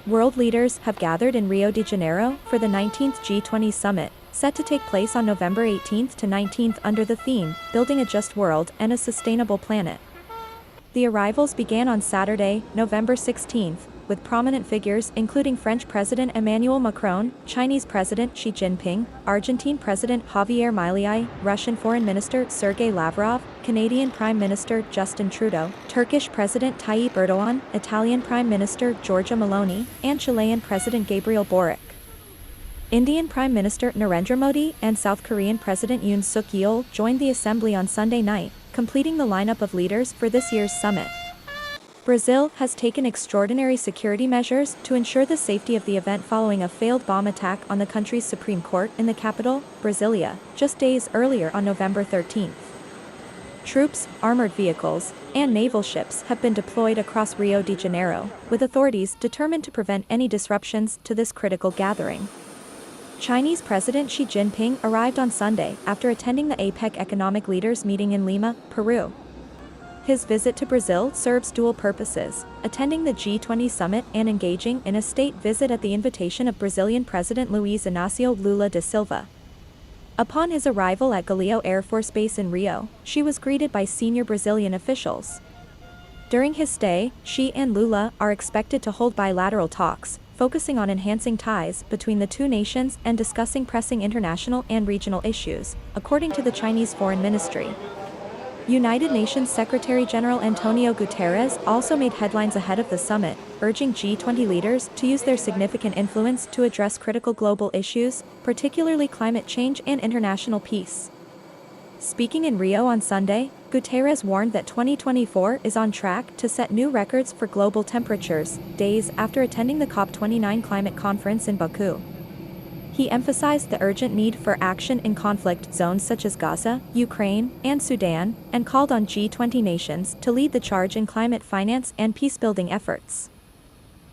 World leaders have gathered in Rio de Janeiro for the 19th G20 Summit, set to take place on November 18th to 19th under the theme, Building a Just World and a Sustainable Planet. The arrivals began on Saturday, November 16th, with prominent figures including French President Emmanuel Macron, Chinese President Xi Jinping, Argentine President Javier Milei, Russian Foreign Minister Sergei Lavrov, Canadian Prime Minister Justin Trudeau, Turkish President Tayyip Erdogan, Italian Prime Minister Giorgia Meloni, and Chilean President Gabriel Boric. Indian Prime Minister Narendra Modi and South Korean President Yoon Suk Yeol joined the assembly on Sunday night, completing the lineup of leaders for this year's summit. Brazil has taken extraordinary security measures to ensure the safety of the event following a failed bomb attack on the country's Supreme Court in the capital, Brasilia, just days earlier on November 13th. Troops, armored vehicles, and naval ships have been deployed across Rio de Janeiro, with authorities determined to prevent any disruptions to this critical gathering. Chinese President Xi Jinping arrived on Sunday after attending the APEC economic leaders meeting in Lima, Peru. His visit to Brazil serves dual purposes, attending the G20 summit and engaging in a state visit at the invitation of Brazilian President Luiz Inácio Lula da Silva. Upon his arrival at Galeão Air Force Base in Rio, Xi was greeted by senior Brazilian officials. During his stay, Xi and Lula are expected to hold bilateral talks, focusing on enhancing ties between the two nations and discussing pressing international and regional issues, according to the Chinese Foreign Ministry. United Nations Secretary-General Antonio Guterres also made headlines ahead of the summit, urging G20 leaders to use their significant influence to address critical global issues, particularly climate change and international peace. Speaking in Rio on Sunday, Guterres warned that 2024 is on track to set new records for global temperatures, days after attending the COP29 climate conference in Baku. He emphasized the urgent need for action in conflict zones such as Gaza, Ukraine, and Sudan, and called on G20 nations to lead the charge in climate finance and peace-building efforts.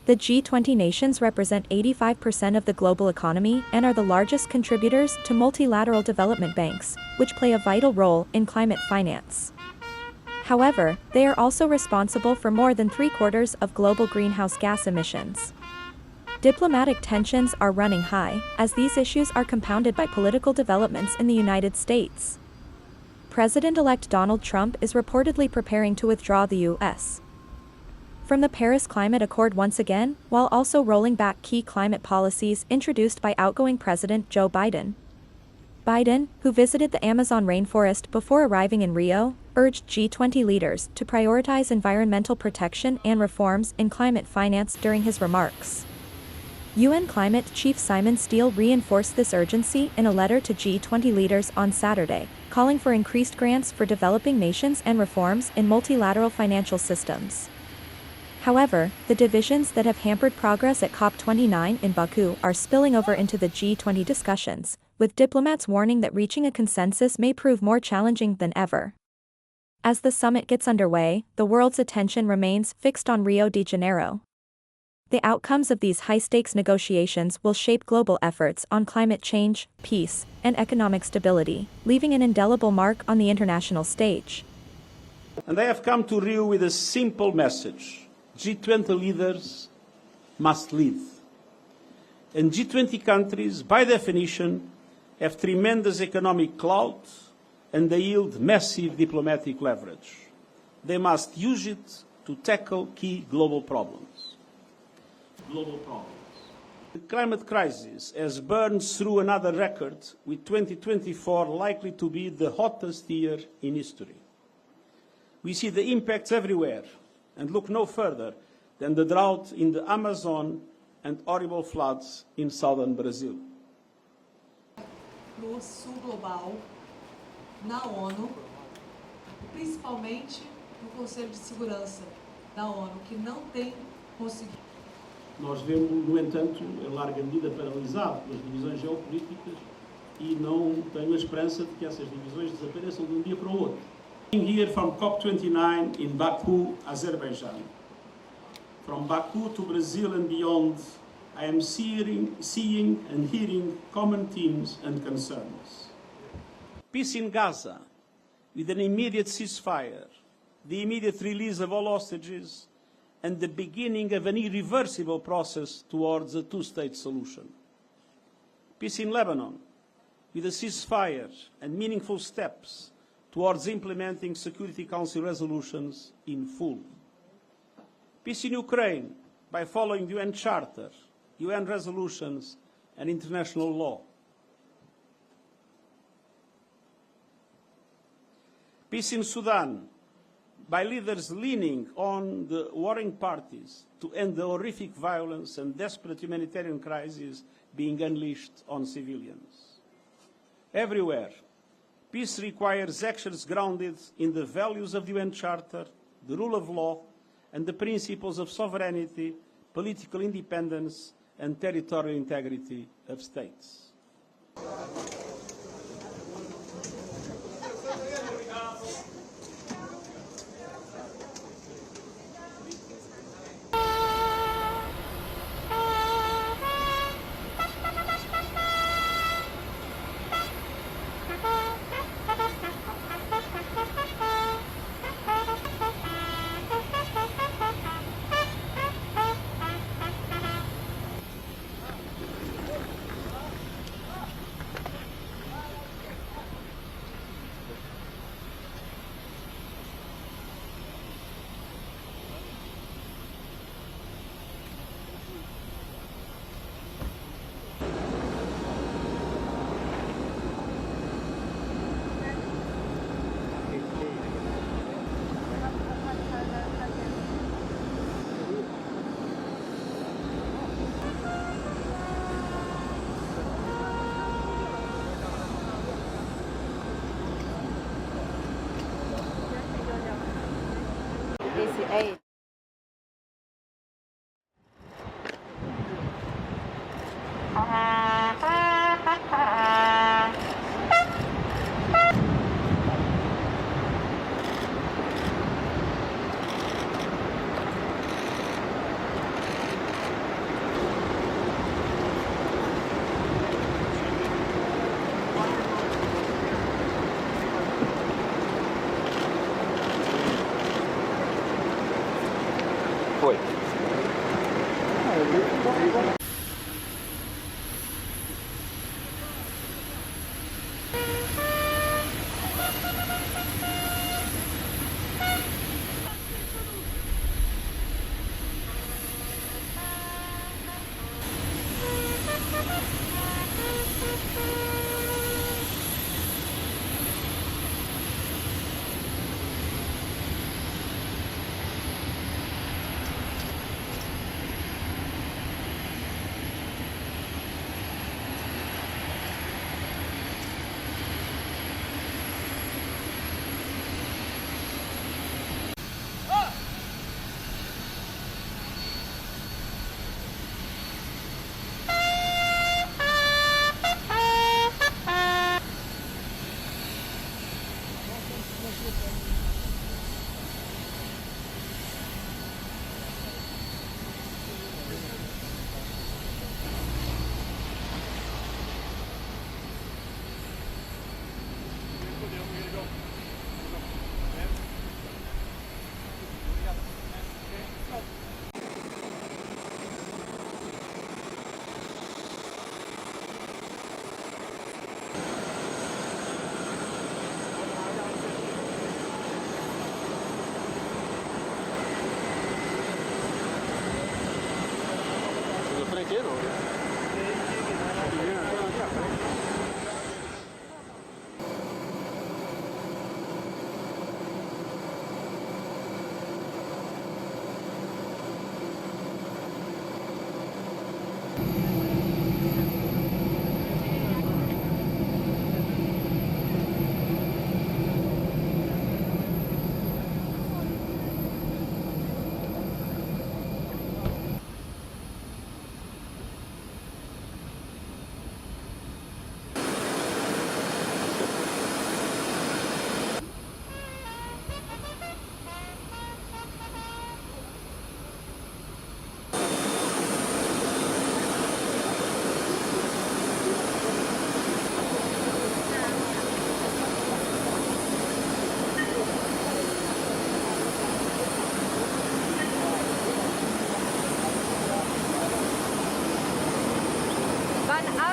The G20 nations represent 85% of the global economy and are the largest contributors to multilateral development banks, which play a vital role in climate finance. However, they are also responsible for more than 3/4 of global greenhouse gas emissions. Diplomatic tensions are running high, as these issues are compounded by political developments in the United States. President-elect Donald Trump is reportedly preparing to withdraw the U.S. from the Paris Climate Accord once again, while also rolling back key climate policies introduced by outgoing President Joe Biden. Biden, who visited the Amazon rainforest before arriving in Rio, urged G20 leaders to prioritize environmental protection and reforms in climate finance during his remarks. UN Climate Chief Simon Steele reinforced this urgency in a letter to G20 leaders on Saturday, calling for increased grants for developing nations and reforms in multilateral financial systems. However, the divisions that have hampered progress at COP29 in Baku are spilling over into the G20 discussions, with diplomats warning that reaching a consensus may prove more challenging than ever. As the summit gets underway, the world's attention remains fixed on Rio de Janeiro. The outcomes of these high-stakes negotiations will shape global efforts on climate change, peace, and economic stability, leaving an indelible mark on the international stage. And I have come to Rio with a simple message. G20 leaders must lead. And G20 countries, by definition, have tremendous economic clout and they yield massive diplomatic leverage. They must use it to tackle key global problems. The climate crisis has burned through another record, with 2024 likely to be the hottest year in history. We see the impacts everywhere, and look no further than the drought in the Amazon and horrible floods in southern Brazil. No sul global, na ONU, principalmente no Conselho de Segurança da ONU, que não tem conseguido. Nós vemos, no entanto, em larga medida paralisado pelas divisões geopolíticas e não tenho a esperança de que essas divisões desapareçam de um dia para o outro. Here from COP29 in Baku, Azerbaijan. From Baku to Brazil and beyond, I am seeing and hearing common themes and concerns. Peace in Gaza, with an immediate ceasefire, the immediate release of all hostages, and the beginning of an irreversible process towards a two-state solution. Peace in Lebanon, with a ceasefire and meaningful steps towards implementing Security Council resolutions in full. Peace in Ukraine, by following the UN Charter, UN resolutions, and international law. Peace in Sudan, by leaders leaning on the warring parties to end the horrific violence and desperate humanitarian crisis being unleashed on civilians. Everywhere, peace requires actions grounded in the values of the UN Charter, the rule of law, and the principles of sovereignty, political independence, and territorial integrity of states. Sudan as